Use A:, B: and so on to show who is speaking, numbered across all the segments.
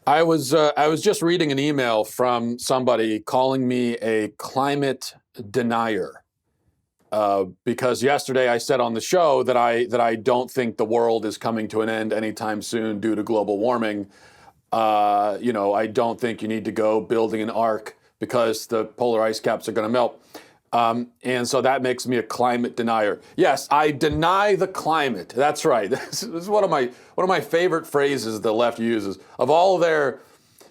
A: I was just reading an email from somebody calling me a climate denier because yesterday I said on the show that I don't think the world is coming to an end anytime soon due to global warming. I don't think you need to go building an ark because the polar ice caps are going to melt. And so that makes me a climate denier. Yes, I deny the climate. That's right. This is one of my favorite phrases the left uses. Of all their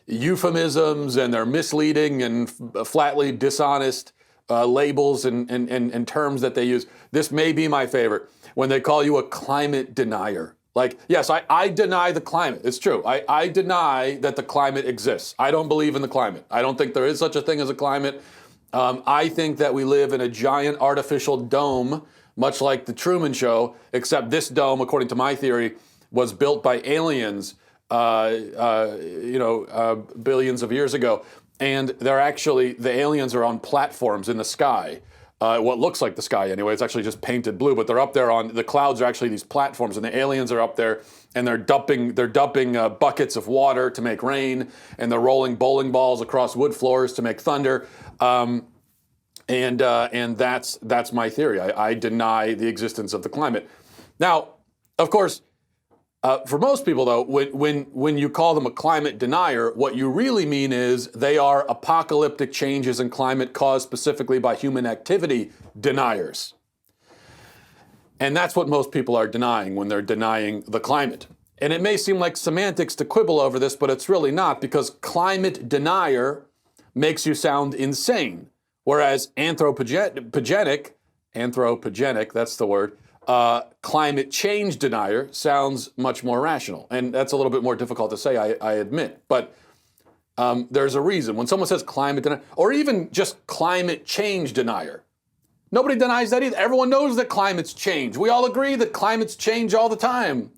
A: euphemisms and their misleading and flatly dishonest labels and terms that they use, this may be my favorite. When they call you a climate denier. Like, yes, I deny the climate. It's true. I deny that the climate exists. I don't believe in the climate. I don't think there is such a thing as a climate. I think that we live in a giant artificial dome, much like the Truman Show, except this dome, according to my theory, was built by aliens, billions of years ago. And the aliens are on platforms in the sky. What looks like the sky anyway. It's actually just painted blue, but they're up there on the clouds are actually these platforms, and the aliens are up there, and they're dumping buckets of water to make rain, and they're rolling bowling balls across wood floors to make thunder. And that's my theory. I deny the existence of the climate. Now, of course, for most people, though, when you call them a climate denier, what you really mean is they are apocalyptic changes in climate caused specifically by human activity deniers. And that's what most people are denying when they're denying the climate. And it may seem like semantics to quibble over this, but it's really not, because climate denier makes you sound insane, whereas anthropogenic, that's the word, climate change denier sounds much more rational. And that's a little bit more difficult to say, I admit. But there's a reason. When someone says climate denier, or even just climate change denier, nobody denies that either. Everyone knows that climates change. We all agree that climates change all the time.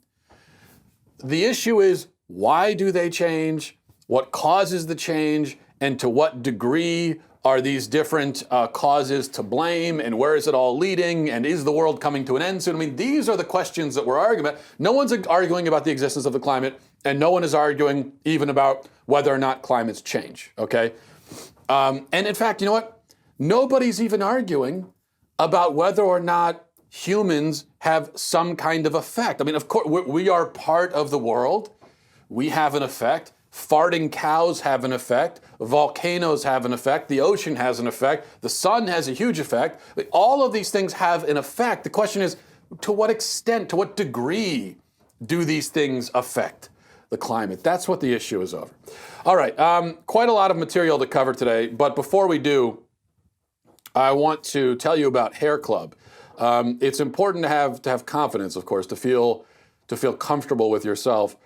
A: The issue is, why do they change? What causes the change? And to what degree are these different causes to blame, and where is it all leading, and is the world coming to an end soon? I mean, these are the questions that we're arguing about. No one's arguing about the existence of the climate, and no one is arguing even about whether or not climates change, okay? And in fact, you know what? Nobody's even arguing about whether or not humans have some kind of effect. I mean, of course, we are part of the world. We have an effect. Farting cows have an effect. Volcanoes have an effect. The ocean has an effect. The sun has a huge effect. All of these things have an effect. The question is, to what extent, to what degree do these things affect the climate? That's what the issue is over. All right, quite a lot of material to cover today, but before we do, I want to tell you about Hair Club. It's important to have confidence, of course, to feel comfortable with yourself.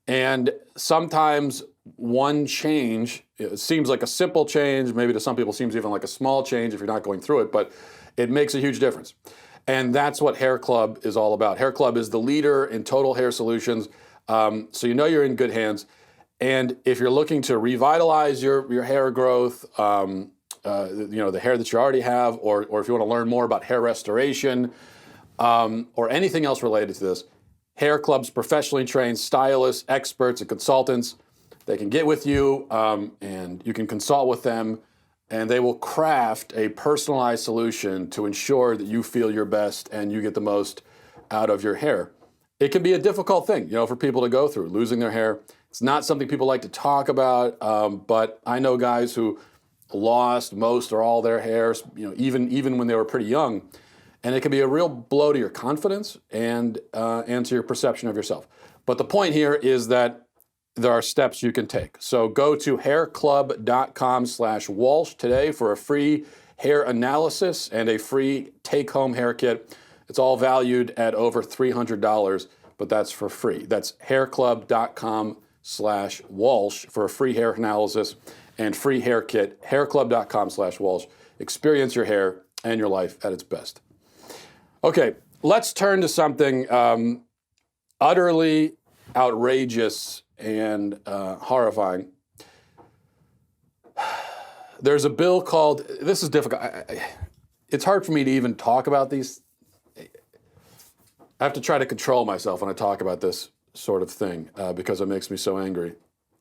A: And sometimes one change, it seems like a simple change, maybe to some people seems even like a small change if you're not going through it, but it makes a huge difference. And that's what Hair Club is all about. Hair Club is the leader in total hair solutions, so you know you're in good hands. And if you're looking to revitalize your hair growth, the hair that you already have, or if you want to learn more about hair restoration, or anything else related to this, Hair Club's professionally trained stylists, experts, and consultants, they can get with you and you can consult with them, and they will craft a personalized solution to ensure that you feel your best and you get the most out of your hair. It can be a difficult thing, for people to go through, losing their hair. It's not something people like to talk about, but I know guys who lost most or all their hair, even when they were pretty young. And it can be a real blow to your confidence and to your perception of yourself. But the point here is that there are steps you can take. So go to hairclub.com/Walsh today for a free hair analysis and a free take-home hair kit. It's all valued at over $300, but that's for free. That's hairclub.com/Walsh for a free hair analysis and free hair kit. Hairclub.com/Walsh. Experience your hair and your life at its best. Okay, let's turn to something utterly outrageous and horrifying. There's a bill called, this is difficult. It's hard for me to even talk about these. I have to try to control myself when I talk about this sort of thing because it makes me so angry.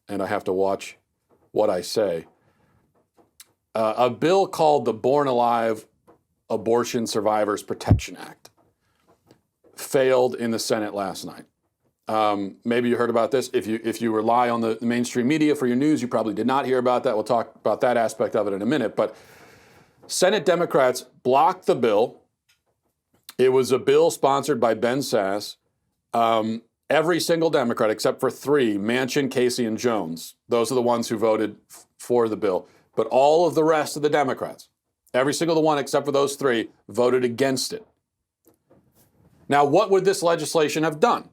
A: and I have to watch what I say. A bill called the Born Alive Abortion Survivors Protection Act failed in the Senate last night. Maybe you heard about this. If you rely on the mainstream media for your news, you probably did not hear about that. We'll talk about that aspect of it in a minute. But Senate Democrats blocked the bill. It was a bill sponsored by Ben Sasse. Every single Democrat, except for 3, Manchin, Casey, and Jones, those are the ones who voted for the bill. But all of the rest of the Democrats, every single one except for those 3, voted against it. Now, what would this legislation have done?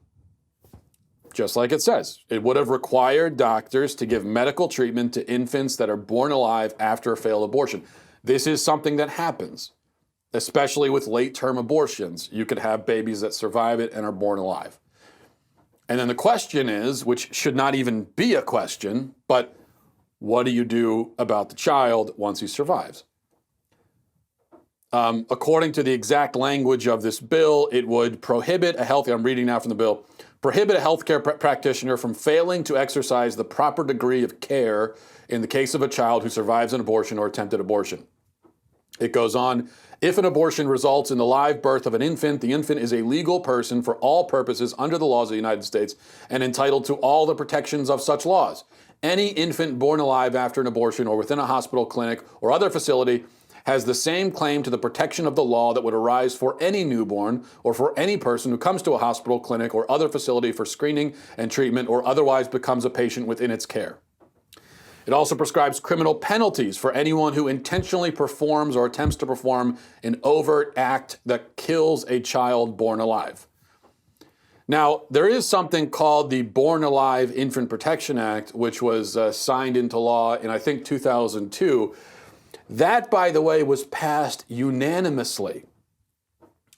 A: Just like it says, it would have required doctors to give medical treatment to infants that are born alive after a failed abortion. This is something that happens, especially with late-term abortions. You could have babies that survive it and are born alive. And then the question is, which should not even be a question, but what do you do about the child once he survives? According to the exact language of this bill, it would prohibit I'm reading now from the bill, prohibit a healthcare practitioner from failing to exercise the proper degree of care in the case of a child who survives an abortion or attempted abortion. It goes on, if an abortion results in the live birth of an infant, the infant is a legal person for all purposes under the laws of the United States and entitled to all the protections of such laws. Any infant born alive after an abortion or within a hospital, clinic, or other facility has the same claim to the protection of the law that would arise for any newborn or for any person who comes to a hospital, clinic, or other facility for screening and treatment or otherwise becomes a patient within its care. It also prescribes criminal penalties for anyone who intentionally performs or attempts to perform an overt act that kills a child born alive. Now, there is something called the Born Alive Infant Protection Act, which was signed into law in, I think, 2002. That, by the way, was passed unanimously.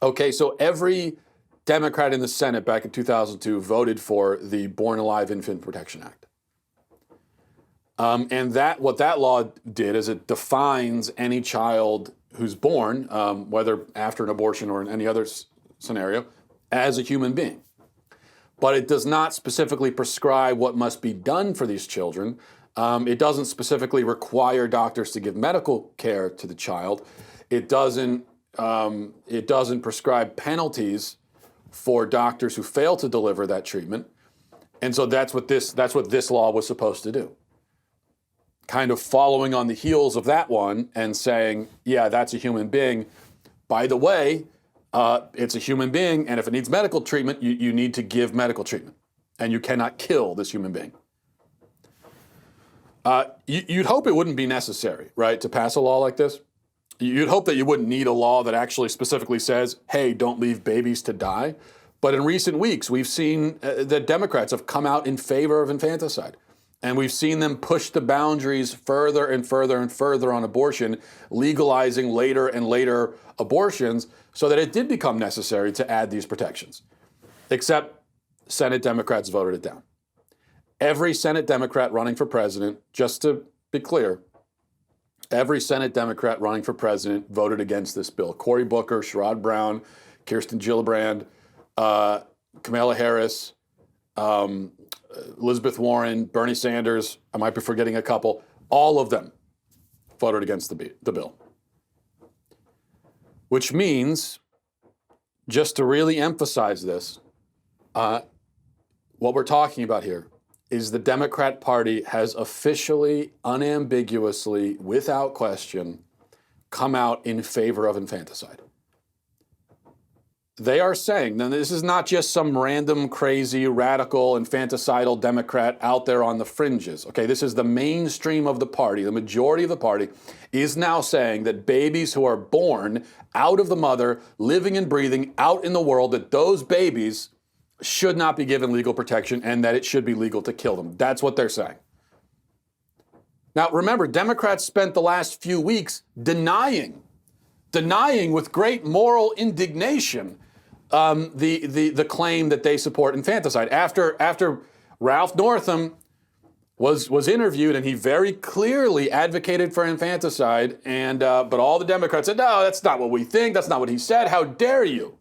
A: Okay, so every Democrat in the Senate back in 2002 voted for the Born Alive Infant Protection Act. And what that law did is it defines any child who's born, whether after an abortion or in any other scenario, as a human being. But it does not specifically prescribe what must be done for these children. It doesn't specifically require doctors to give medical care to the child. It doesn't prescribe penalties for doctors who fail to deliver that treatment. And so that's what this law was supposed to do. Kind of following on the heels of that one and saying, yeah, that's a human being. By the way, it's a human being, and if it needs medical treatment, you need to give medical treatment. And you cannot kill this human being. You'd hope it wouldn't be necessary, right, to pass a law like this. You'd hope that you wouldn't need a law that actually specifically says, hey, don't leave babies to die. But in recent weeks, we've seen that Democrats have come out in favor of infanticide. And we've seen them push the boundaries further and further and further on abortion, legalizing later and later abortions so that it did become necessary to add these protections. Except Senate Democrats voted it down. Every Senate Democrat running for president, just to be clear, every Senate Democrat running for president voted against this bill. Cory Booker, Sherrod Brown, Kirsten Gillibrand, Kamala Harris, Elizabeth Warren, Bernie Sanders, I might be forgetting a couple, all of them voted against the bill. Which means, just to really emphasize this, what we're talking about here is the Democrat Party has officially, unambiguously, without question, come out in favor of infanticide. They are saying, now this is not just some random, crazy, radical, infanticidal Democrat out there on the fringes. Okay, this is the mainstream of the party. The majority of the party is now saying that babies who are born out of the mother, living and breathing out in the world, that those babies should not be given legal protection and that it should be legal to kill them. That's what they're saying. Now, remember, Democrats spent the last few weeks denying with great moral indignation the claim that they support infanticide. After Ralph Northam was interviewed and he very clearly advocated for infanticide, and but all the Democrats said, no, that's not what we think. That's not what he said. How dare you?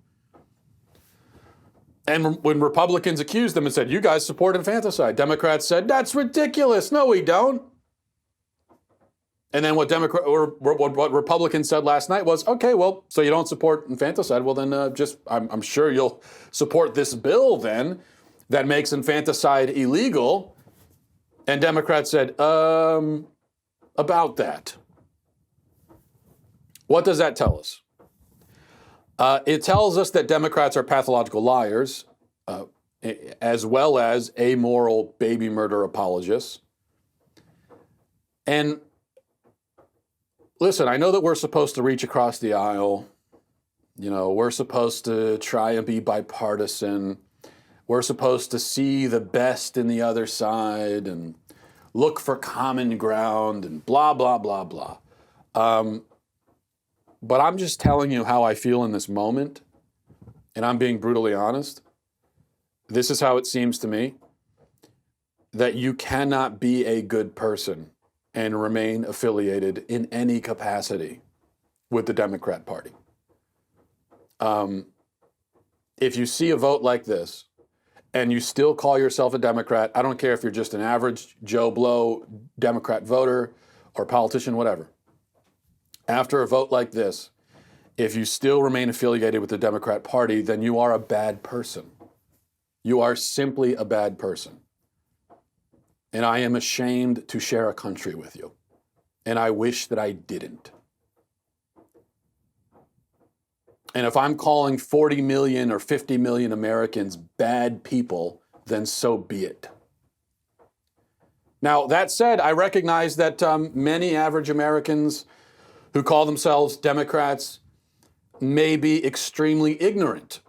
A: And when Republicans accused them and said, you guys support infanticide, Democrats said, that's ridiculous. No, we don't. And then what Republicans said last night was, okay, well, so you don't support infanticide. Well, then I'm sure you'll support this bill then that makes infanticide illegal. And Democrats said, about that. What does that tell us? It tells us that Democrats are pathological liars, as well as amoral baby murder apologists. And listen, I know that we're supposed to reach across the aisle. You know, we're supposed to try and be bipartisan. We're supposed to see the best in the other side and look for common ground and blah, blah, blah, blah. But I'm just telling you how I feel in this moment, and I'm being brutally honest. This is how it seems to me, that you cannot be a good person and remain affiliated in any capacity with the Democrat Party. If you see a vote like this and you still call yourself a Democrat, I don't care if you're just an average Joe Blow Democrat voter or politician, whatever. After a vote like this, if you still remain affiliated with the Democrat Party, then you are a bad person. You are simply a bad person. And I am ashamed to share a country with you. And I wish that I didn't. And if I'm calling 40 million or 50 million Americans bad people, then so be it. Now, that said, I recognize that many average Americans who call themselves Democrats may be extremely ignorant.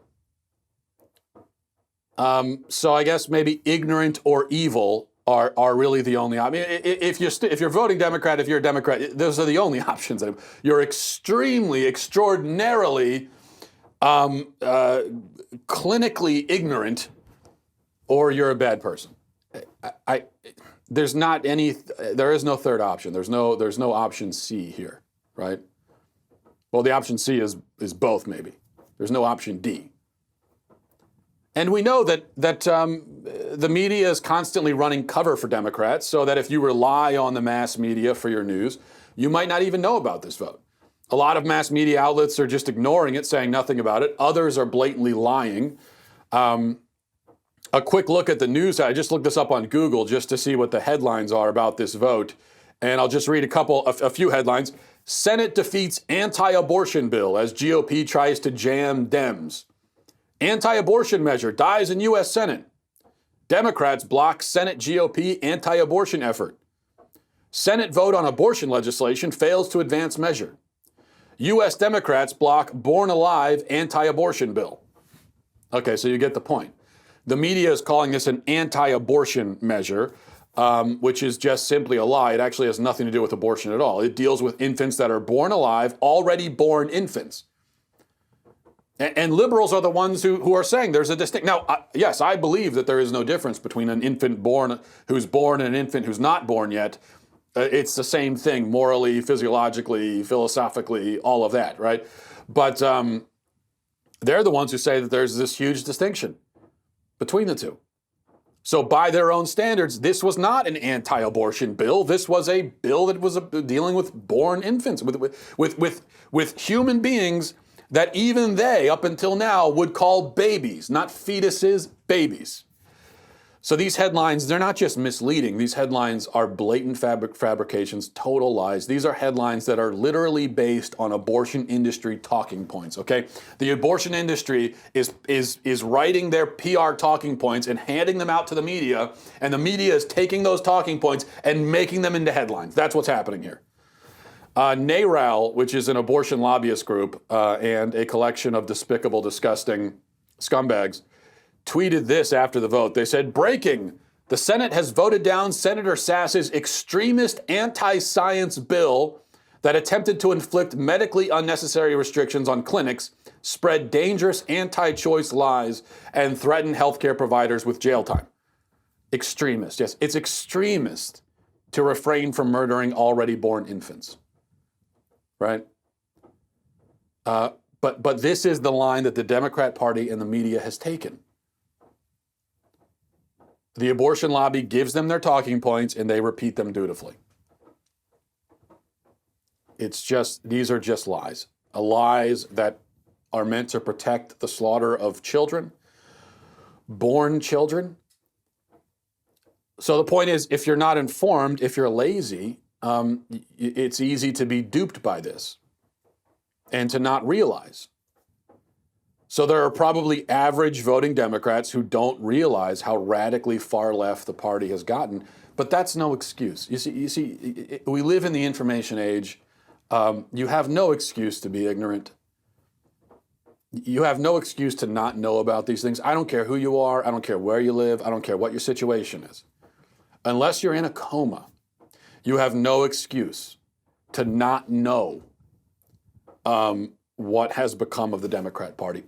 A: So I guess maybe ignorant or evil are really the only option. I mean, if you're voting Democrat, if you're a Democrat, those are the only options. You're extraordinarily, clinically ignorant, or you're a bad person. There is no third option. There's no option C here, right? Well, the option C is both, maybe. There's no option D. And we know that the media is constantly running cover for Democrats, so that if you rely on the mass media for your news, you might not even know about this vote. A lot of mass media outlets are just ignoring it, saying nothing about it. Others are blatantly lying. A quick look at the news. I just looked this up on Google just to see what the headlines are about this vote. And I'll just read a few headlines. Senate defeats anti-abortion bill as GOP tries to jam Dems. Anti-abortion measure dies in U.S. Senate. Democrats block Senate GOP anti-abortion effort. Senate vote on abortion legislation fails to advance measure. U.S. Democrats block Born Alive anti-abortion bill. Okay, so you get the point. The media is calling this an anti-abortion measure, which is just simply a lie. It actually has nothing to do with abortion at all. It deals with infants that are born alive, already born infants. And liberals are the ones who are saying there's a distinct. Now, yes, I believe that there is no difference between an infant who's born and an infant who's not born yet. It's the same thing, morally, physiologically, philosophically, all of that, right? But they're the ones who say that there's this huge distinction between the two. So by their own standards, this was not an anti-abortion bill. This was a bill that was dealing with born infants, with human beings that even they, up until now, would call babies, not fetuses, babies. So these headlines, they're not just misleading. These headlines are blatant fabrications, total lies. These are headlines that are literally based on abortion industry talking points, okay? The abortion industry is writing their PR talking points and handing them out to the media, and the media is taking those talking points and making them into headlines. That's what's happening here. NARAL, which is an abortion lobbyist group and a collection of despicable, disgusting scumbags, tweeted this after the vote. They said, breaking, the Senate has voted down Senator Sass's extremist anti-science bill that attempted to inflict medically unnecessary restrictions on clinics, spread dangerous anti-choice lies, and threaten healthcare providers with jail time. Extremist, yes, it's extremist to refrain from murdering already born infants. Right? But this is the line that the Democrat Party and the media has taken. The abortion lobby gives them their talking points and they repeat them dutifully. These are just lies. Lies that are meant to protect the slaughter of children, born children. So the point is, if you're not informed, if you're lazy, it's easy to be duped by this and to not realize. So there are probably average voting Democrats who don't realize how radically far left the party has gotten, but that's no excuse. You see, we live in the information age. You have no excuse to be ignorant. You have no excuse to not know about these things. I don't care who you are. I don't care where you live. I don't care what your situation is. Unless you're in a coma, you have no excuse to not know what has become of the Democrat Party.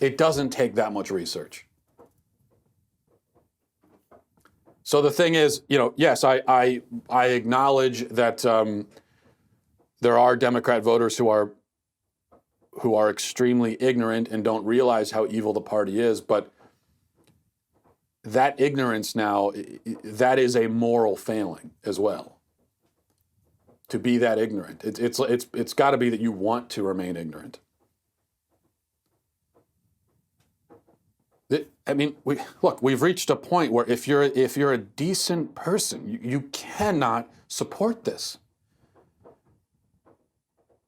A: It doesn't take that much research. So the thing is, yes, I acknowledge that there are Democrat voters who are extremely ignorant and don't realize how evil the party is, but that ignorance now, that is a moral failing as well. To be that ignorant, it's got to be that you want to remain ignorant. We've reached a point where if you're a decent person, you cannot support this.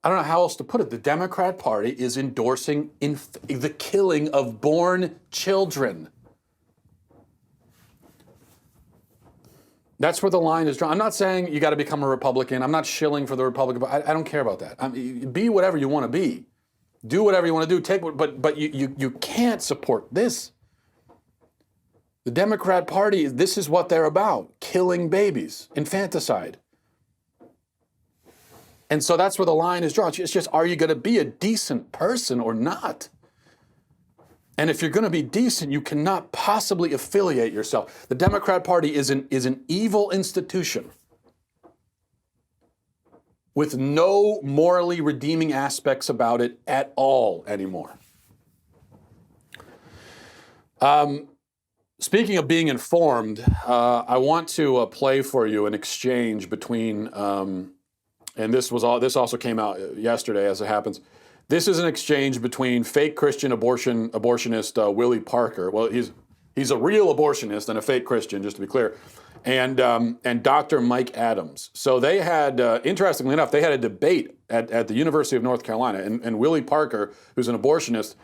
A: I don't know how else to put it. The Democrat Party is endorsing the killing of born children. That's where the line is drawn. I'm not saying you got to become a Republican. I'm not shilling for the Republican. I don't care about that. Be whatever you want to be. Do whatever you want to do. But you can't support this. The Democrat Party, this is what they're about: killing babies, infanticide. And so that's where the line is drawn. It's just, are you going to be a decent person or not? And if you're going to be decent, you cannot possibly affiliate yourself. The Democrat Party is an evil institution with no morally redeeming aspects about it at all anymore. Speaking of being informed, I want to play for you an exchange between, and this also came out yesterday as it happens. This is an exchange between fake Christian abortionist Willie Parker. Well, he's a real abortionist and a fake Christian, just to be clear, and Dr. Mike Adams. So they had, interestingly enough, they had a debate at the University of North Carolina, and Willie Parker, who's an abortionist,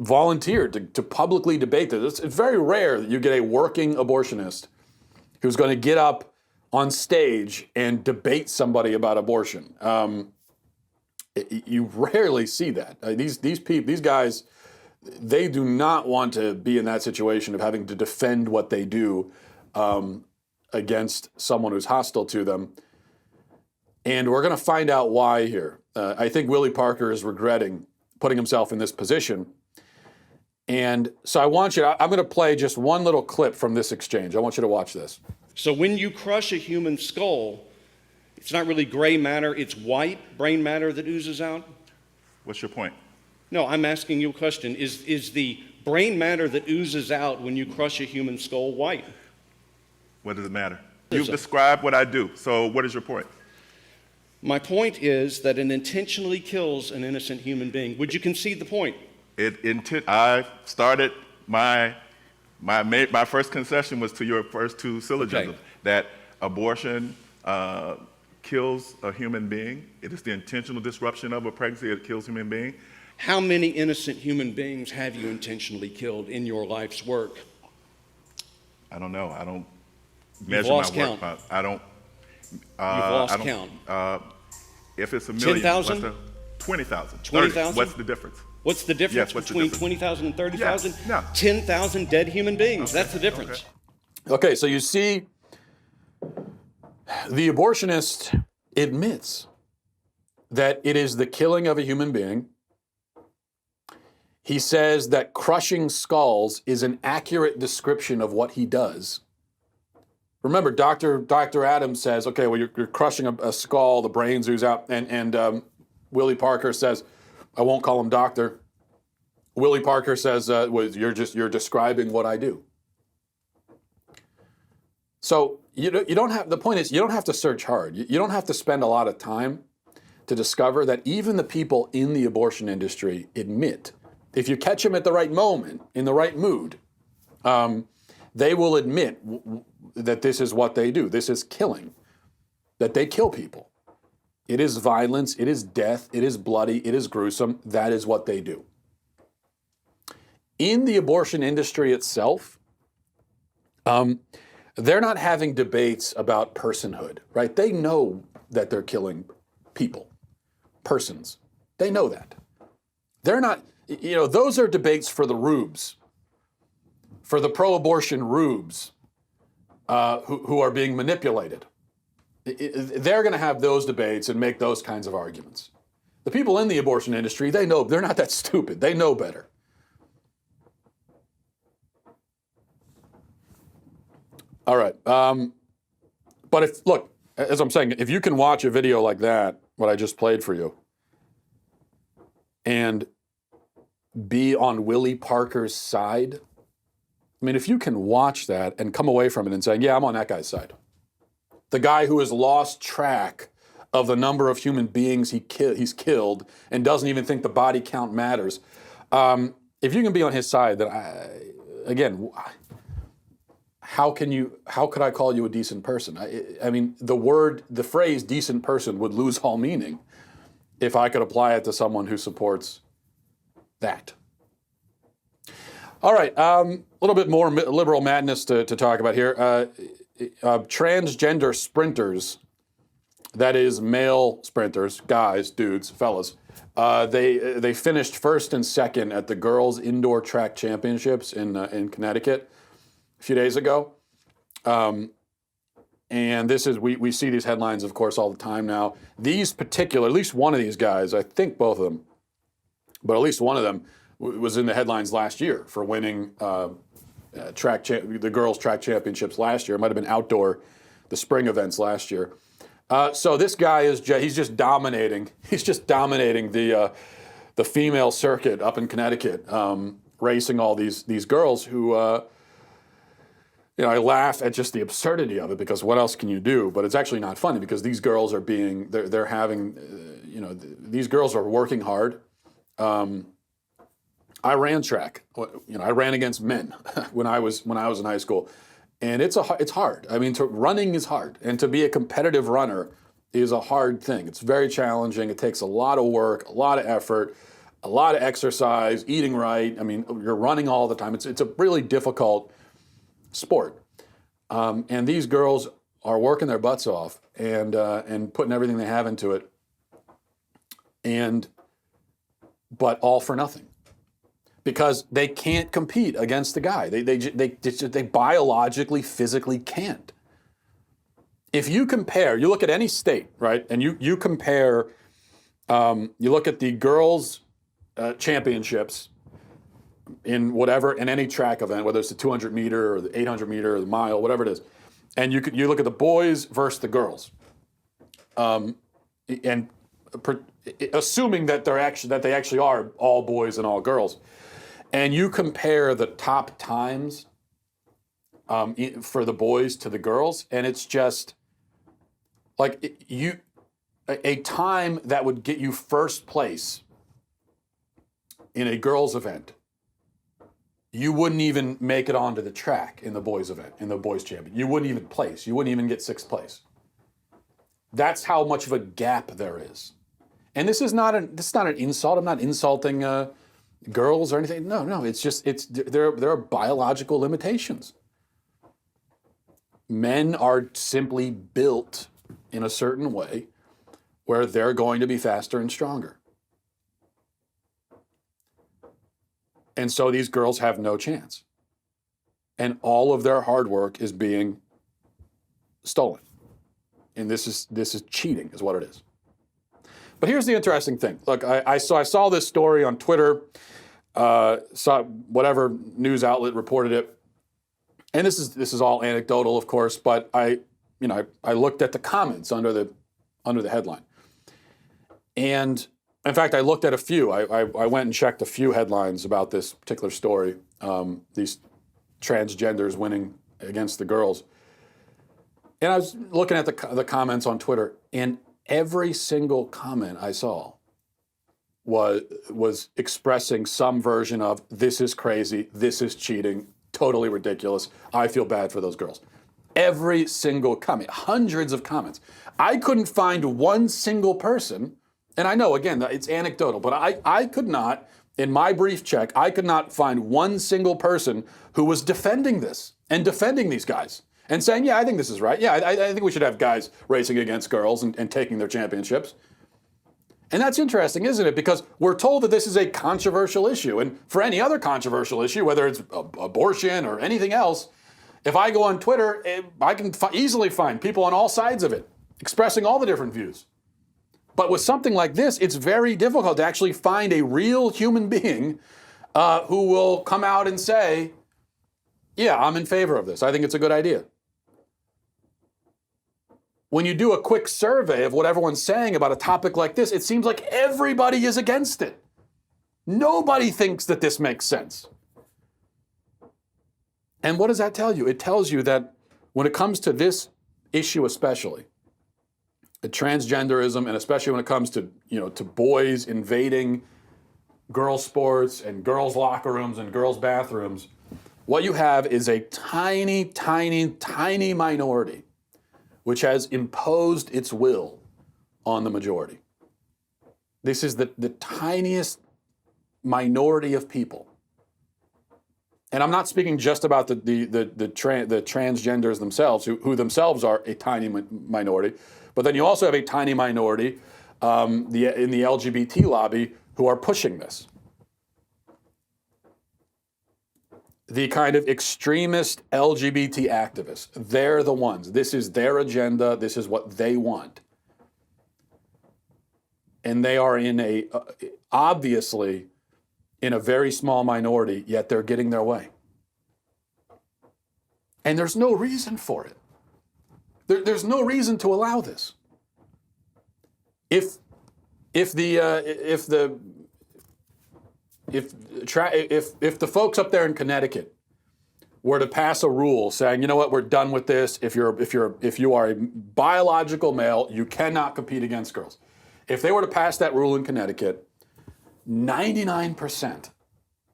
A: volunteered to publicly debate this. It's very rare that you get a working abortionist who's going to get up on stage and debate somebody about abortion. You rarely see that. These guys, they do not want to be in that situation of having to defend what they do against someone who's hostile to them. And we're going to find out why here. I think Willie Parker is regretting putting himself in this position. And so I'm going to play just one little clip from this exchange. I want you to watch this.
B: So when you crush a human skull, it's not really gray matter, it's white brain matter that oozes out?
C: What's your point?
B: No, I'm asking you a question. Is the brain matter that oozes out when you crush a human skull white?
C: What does it matter? You've described what I do, so what is your point?
B: My point is that it intentionally kills an innocent human being. Would you concede the point?
C: I started my first concession was to your first two syllogisms, that abortion kills a human being. It is the intentional disruption of a pregnancy that kills a human being.
B: How many innocent human beings have you intentionally killed in your life's work?
C: I don't know. I don't measure my work.
B: Count.
C: I don't.
B: You've lost count.
C: If it's a million,
B: 10,000?
C: 20,000.
B: 20,000?
C: What's the difference?
B: What's the difference between 20,000 and 30,000?
C: Yes. No.
B: 10,000 dead human beings.
C: Okay.
B: That's the difference.
A: Okay, so you see, the abortionist admits that it is the killing of a human being. He says that crushing skulls is an accurate description of what he does. Remember, Dr. Adams says, okay, well, you're crushing a skull, the brains ooze out, and Willie Parker says, I won't call him doctor. Willie Parker says, you're describing what I do. So you don't have, the point is, you don't have to search hard. You don't have to spend a lot of time to discover that even the people in the abortion industry admit, if you catch them at the right moment, in the right mood, they will admit that this is what they do. This is killing, that they kill people. It is violence, it is death, it is bloody, it is gruesome. That is what they do. In the abortion industry itself, they're not having debates about personhood, right? They know that they're killing people, persons. They know that. They're not, those are debates for the rubes, for the pro-abortion rubes who are being manipulated. They're going to have those debates and make those kinds of arguments. The people in the abortion industry, they know, they're not that stupid. They know better. All right. But look, as I'm saying, if you can watch a video like that, what I just played for you, and be on Willie Parker's side, I mean, if you can watch that and come away from it and say, yeah, I'm on that guy's side. The guy who has lost track of the number of human beings he's killed and doesn't even think the body count matters. If you can be on his side, then again, how could I call you a decent person? I mean, the phrase decent person would lose all meaning if I could apply it to someone who supports that. All right, a little bit more liberal madness to talk about here. Transgender sprinters, that is male sprinters, guys, dudes, fellas, they finished first and second at the girls' indoor track championships in Connecticut a few days ago. And this is, we see these headlines, of course, all the time now. These particular, at least one of these guys, I think both of them, but at least one of them was in the headlines last year for winning the girls' track championships last year. It might have been outdoor, the spring events last year. So this guy he's just dominating. He's just dominating the female circuit up in Connecticut, racing all these girls who, I laugh at just the absurdity of it because what else can you do? But it's actually not funny because these girls are they're having, these girls are working hard. I ran track. I ran against men when I was in high school, and it's hard. I mean, running is hard, and to be a competitive runner is a hard thing. It's very challenging. It takes a lot of work, a lot of effort, a lot of exercise, eating right. I mean, you're running all the time. It's a really difficult sport, and these girls are working their butts off and putting everything they have into it, but all for nothing. Because they can't compete against the guy. They biologically, physically can't. If you compare, you look at any state, right, and you compare, you look at the girls' championships in any track event, whether it's the 200 meter or the 800 meter or the mile, whatever it is, and you look at the boys versus the girls, assuming that they actually are all boys and all girls. And you compare the top times for the boys to the girls, and it's just like a time that would get you first place in a girls' event, you wouldn't even make it onto the track in the boys' event, in the boys' champion. You wouldn't even place. You wouldn't even get sixth place. That's how much of a gap there is. And this is not an insult. I'm not insulting girls or anything. No. There are biological limitations. Men are simply built in a certain way where they're going to be faster and stronger. And so these girls have no chance. And all of their hard work is being stolen. And this is cheating, is what it is. But here's the interesting thing. Look, I saw this story on Twitter, saw whatever news outlet reported it, and this is all anecdotal, of course. But I looked at the comments under the headline, and In fact, I looked at a few. I went and checked a few headlines about this particular story, these transgenders winning against the girls. And I was looking at the comments on Twitter, and every single comment I saw was expressing some version of, this is crazy, this is cheating, totally ridiculous, I feel bad for those girls. Every single comment, hundreds of comments. I couldn't find one single person, and I know, again, it's anecdotal, but I could not, in my brief check, I could not find one single person who was defending this and defending these guys and saying, yeah, I think this is right. Yeah, I think we should have guys racing against girls and taking their championships. And that's interesting, isn't it? Because we're told that this is a controversial issue. And for any other controversial issue, whether it's abortion or anything else, if I go on Twitter, I can easily find people on all sides of it expressing all the different views. But with something like this, it's very difficult to actually find a real human being who will come out and say, yeah, I'm in favor of this. I think it's a good idea. When you do a quick survey of what everyone's saying about a topic like this, it seems like everybody is against it. Nobody thinks that this makes sense. And what does that tell you? It tells you that when it comes to this issue especially, transgenderism, and especially when it comes to, to boys invading girls' sports and girls' locker rooms and girls' bathrooms, what you have is a tiny, tiny, tiny minority which has imposed its will on the majority. This is the tiniest minority of people. And I'm not speaking just about the transgenders themselves, who themselves are a tiny minority, but then you also have a tiny minority in the LGBT lobby who are pushing this. The kind of extremist LGBT activists, they're the ones. This is their agenda. This is what they want. And they are obviously in a very small minority, yet they're getting their way. And there's no reason for it. There's no reason to allow this. If the folks up there in Connecticut were to pass a rule saying, you know what, we're done with this. If you are a biological male, you cannot compete against girls. If they were to pass that rule in Connecticut, 99%,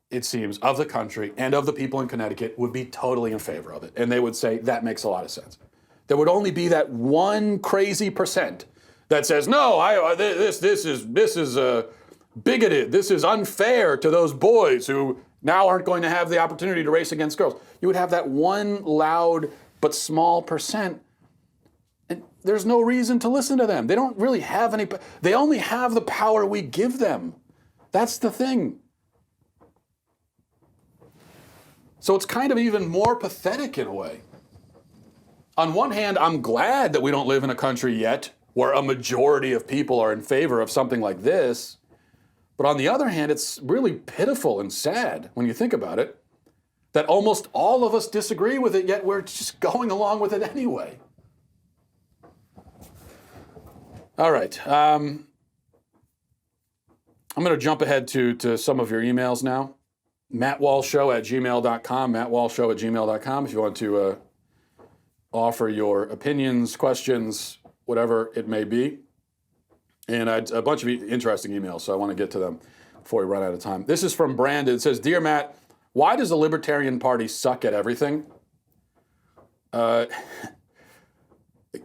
A: it seems, of the country and of the people in Connecticut would be totally in favor of it. And they would say, that makes a lot of sense. There would only be that one crazy percent that says, no, this is bigoted. This is unfair to those boys who now aren't going to have the opportunity to race against girls. You would have that one loud but small percent. And there's no reason to listen to them. They don't really have any, they only have the power we give them. That's the thing. So it's kind of even more pathetic in a way. On one hand, I'm glad that we don't live in a country yet where a majority of people are in favor of something like this. But on the other hand, it's really pitiful and sad when you think about it, that almost all of us disagree with it, yet we're just going along with it anyway. All right. I'm going to jump ahead to some of your emails now. mattwalshshow@gmail.com, mattwalshshow@gmail.com if you want to offer your opinions, questions, whatever it may be. And a bunch of interesting emails, so I want to get to them before we run out of time. This is from Brandon. It says, Dear Matt, why does the Libertarian Party suck at everything? Well,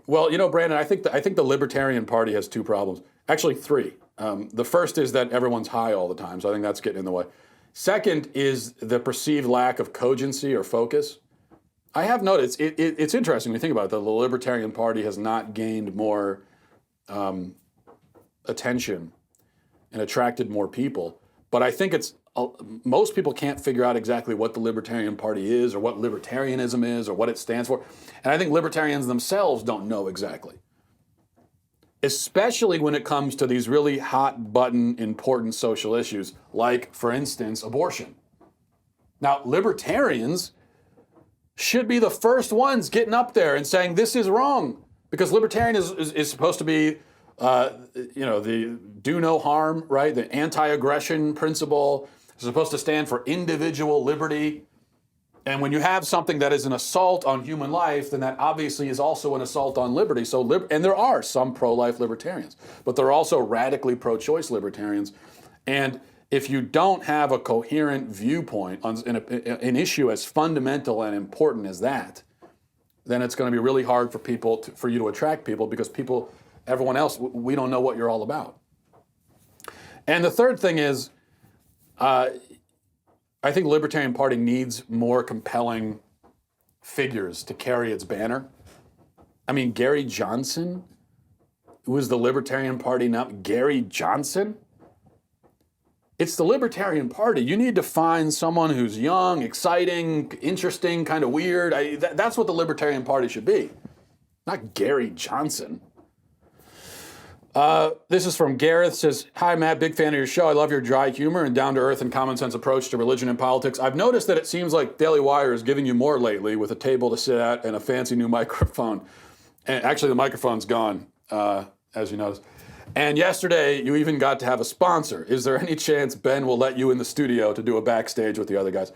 A: Brandon, I think the Libertarian Party has two problems. Actually, three. The first is that everyone's high all the time, so I think that's getting in the way. Second is the perceived lack of cogency or focus. I have noticed, it's interesting when you think about it, that the Libertarian Party has not gained more attention and attracted more people. But I think most people can't figure out exactly what the Libertarian Party is or what libertarianism is or what it stands for. And I think libertarians themselves don't know exactly. Especially when it comes to these really hot button important social issues, like, for instance, abortion. Now, libertarians should be the first ones getting up there and saying this is wrong, because libertarian is supposed to be The do no harm, right? The anti-aggression principle is supposed to stand for individual liberty. And when you have something that is an assault on human life, then that obviously is also an assault on liberty. And there are some pro-life libertarians, but there are also radically pro-choice libertarians. And if you don't have a coherent viewpoint on an issue as fundamental and important as that, then it's going to be really hard for you to attract people, because everyone else, we don't know what you're all about. And the third thing is, I think the Libertarian Party needs more compelling figures to carry its banner. I mean, Gary Johnson, who is the Libertarian Party now? Gary Johnson? It's the Libertarian Party. You need to find someone who's young, exciting, interesting, kind of weird. That's what the Libertarian Party should be, not Gary Johnson. This is from Gareth. Says, hi, Matt, big fan of your show. I love your dry humor and down-to-earth and common-sense approach to religion and politics. I've noticed that it seems like Daily Wire is giving you more lately, with a table to sit at and a fancy new microphone. And actually, the microphone's gone, as you noticed. And yesterday, you even got to have a sponsor. Is there any chance Ben will let you in the studio to do a backstage with the other guys?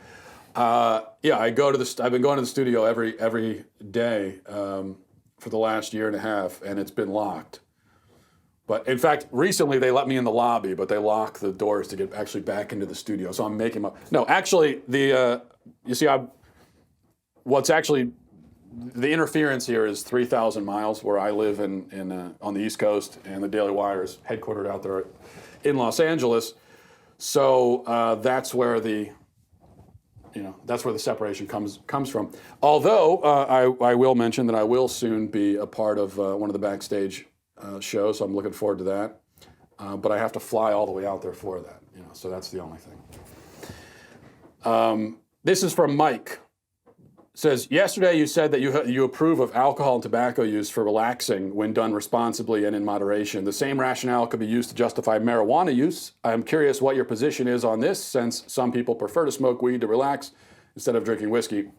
A: Yeah, I've been going to the studio every day for the last year and a half, and it's been locked. But in fact, recently they let me in the lobby, but they locked the doors to get actually back into the studio. So I'm making no, actually, you see, what's actually, the interference here is 3,000 miles where I live on the East Coast, and the Daily Wire is headquartered out there in Los Angeles. So that's where the separation comes from. Although I will mention that I will soon be a part of one of the backstage show, so I'm looking forward to that. But I have to fly all the way out there for that, so that's the only thing. This is from Mike. Says, yesterday you said that you approve of alcohol and tobacco use for relaxing when done responsibly and in moderation. The same rationale could be used to justify marijuana use. I'm curious what your position is on this, since some people prefer to smoke weed to relax instead of drinking whiskey.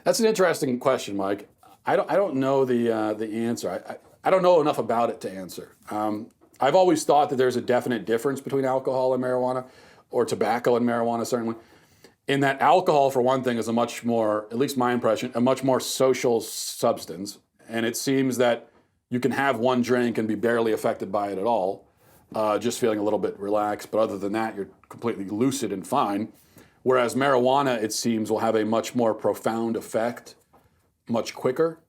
A: That's an interesting question, Mike. I don't know the answer. I don't know enough about it to answer. I've always thought that there's a definite difference between alcohol and marijuana, or tobacco and marijuana, certainly. In that alcohol, for one thing, is a much more, at least my impression, a much more social substance. And it seems that you can have one drink and be barely affected by it at all, just feeling a little bit relaxed. But other than that, you're completely lucid and fine. Whereas marijuana, it seems, will have a much more profound effect much quicker.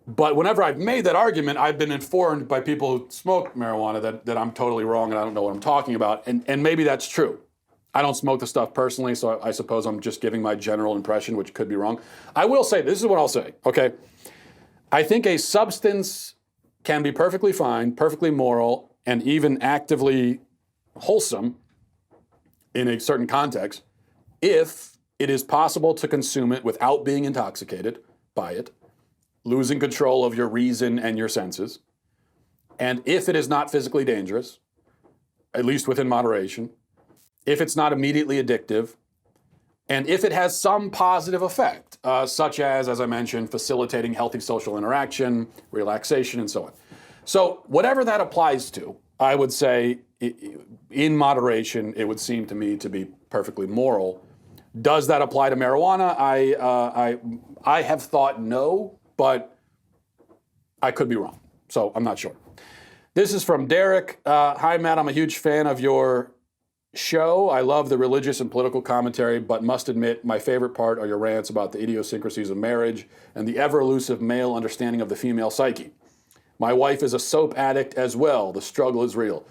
A: But whenever I've made that argument, I've been informed by people who smoke marijuana that I'm totally wrong and I don't know what I'm talking about. And maybe that's true. I don't smoke the stuff personally, so I suppose I'm just giving my general impression, which could be wrong. I will say, this is what I'll say, okay? I think a substance can be perfectly fine, perfectly moral, and even actively wholesome in a certain context if it is possible to consume it without being intoxicated by it, losing control of your reason and your senses, and if it is not physically dangerous, at least within moderation, if it's not immediately addictive, and if it has some positive effect, such as I mentioned, facilitating healthy social interaction, relaxation, and so on. So whatever that applies to, I would say, in moderation, it would seem to me to be perfectly moral. Does that apply to marijuana? I have thought no, but I could be wrong, so I'm not sure. This is from Derek. Hi, Matt, I'm a huge fan of your show. I love the religious and political commentary, but must admit my favorite part are your rants about the idiosyncrasies of marriage and the ever-elusive male understanding of the female psyche. My wife is a soap addict as well. The struggle is real.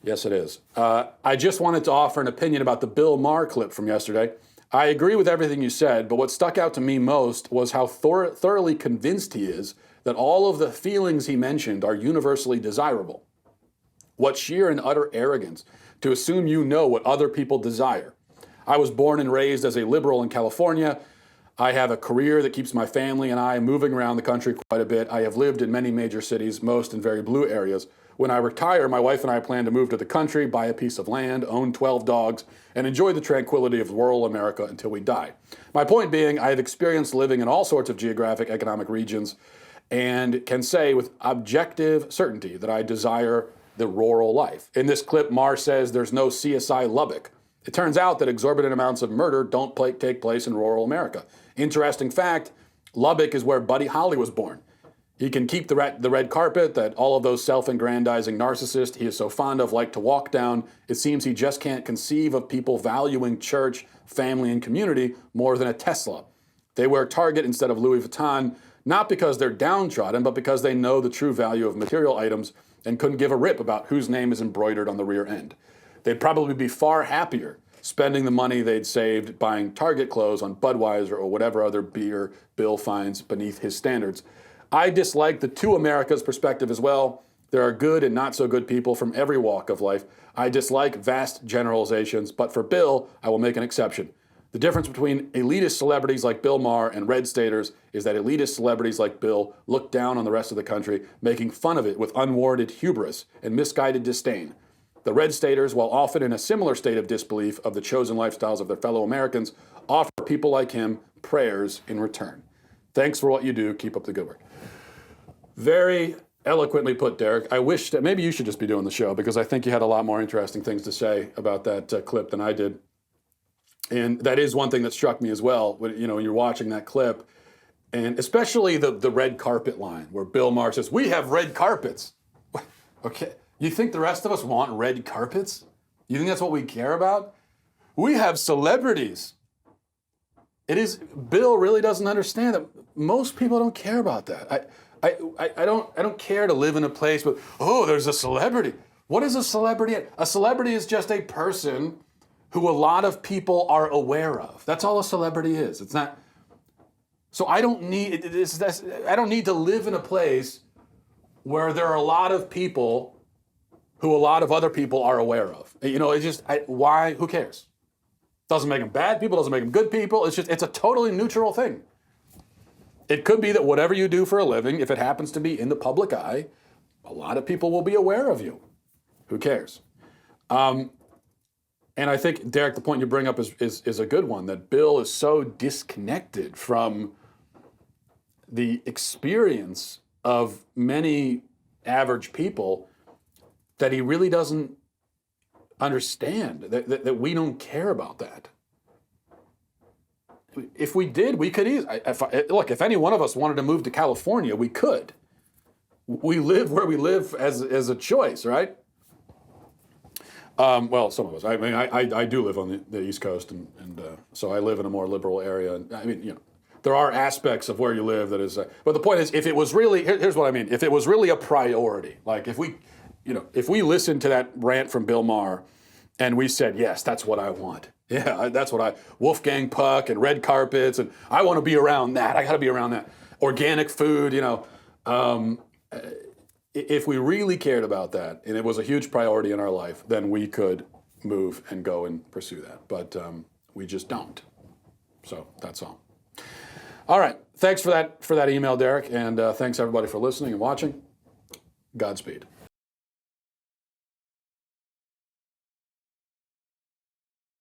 A: Yes, it is. I just wanted to offer an opinion about the Bill Maher clip from yesterday. I agree with everything you said, but what stuck out to me most was how thoroughly convinced he is that all of the feelings he mentioned are universally desirable. What sheer and utter arrogance to assume you know what other people desire. I was born and raised as a liberal in California. I have a career that keeps my family and I moving around the country quite a bit. I have lived in many major cities, most in very blue areas. When I retire, my wife and I plan to move to the country, buy a piece of land, own 12 dogs, and enjoy the tranquility of rural America until we die. My point being, I have experienced living in all sorts of geographic, economic regions, and can say with objective certainty that I desire the rural life. In this clip, Marr says there's no CSI Lubbock. It turns out that exorbitant amounts of murder don't take place in rural America. Interesting fact, Lubbock is where Buddy Holly was born. He can keep the red carpet that all of those self-aggrandizing narcissists he is so fond of like to walk down. It seems he just can't conceive of people valuing church, family, and community more than a Tesla. They wear Target instead of Louis Vuitton, not because they're downtrodden, but because they know the true value of material items and couldn't give a rip about whose name is embroidered on the rear end. They'd probably be far happier spending the money they'd saved buying Target clothes on Budweiser or whatever other beer Bill finds beneath his standards. I dislike the two Americas perspective as well. There are good and not so good people from every walk of life. I dislike vast generalizations, but for Bill, I will make an exception. The difference between elitist celebrities like Bill Maher and red staters is that elitist celebrities like Bill look down on the rest of the country, making fun of it with unwarranted hubris and misguided disdain. The red staters, while often in a similar state of disbelief of the chosen lifestyles of their fellow Americans, offer people like him prayers in return. Thanks for what you do. Keep up the good work. Very eloquently put, Derek. I wish that maybe you should just be doing the show because I think you had a lot more interesting things to say about that clip than I did. And that is one thing that struck me as well when you're watching that clip, and especially the red carpet line where Bill Maher says, "We have red carpets." Okay, you think the rest of us want red carpets? You think that's what we care about? We have celebrities. Bill really doesn't understand that most people don't care about that. I don't care to live in a place with, oh, there's a celebrity. What is a celebrity? A celebrity is just a person who a lot of people are aware of. That's all a celebrity is. It's not. So I don't need to live in a place where there are a lot of people who a lot of other people are aware of. Why? Who cares? Doesn't make them bad people, doesn't make them good people. It's a totally neutral thing. It could be that whatever you do for a living, if it happens to be in the public eye, a lot of people will be aware of you. Who cares? And I think, Derek, the point you bring up is a good one, that Bill is so disconnected from the experience of many average people that he really doesn't understand, that we don't care about that. If we did, we could easily. If any one of us wanted to move to California, we could. We live where we live as a choice, right? Well, some of us. I mean, I do live on the East Coast, and so I live in a more liberal area. And I mean, there are aspects of where you live that is. But the point is, if it was really, here's what I mean. If it was really a priority, like if we listened to that rant from Bill Maher, and we said, yes, that's what I want. Yeah, that's what Wolfgang Puck and red carpets, and I want to be around that. I got to be around that. Organic food, if we really cared about that, and it was a huge priority in our life, then we could move and go and pursue that. But we just don't. So that's all. All right. Thanks for that email, Derek, and thanks everybody for listening and watching. Godspeed.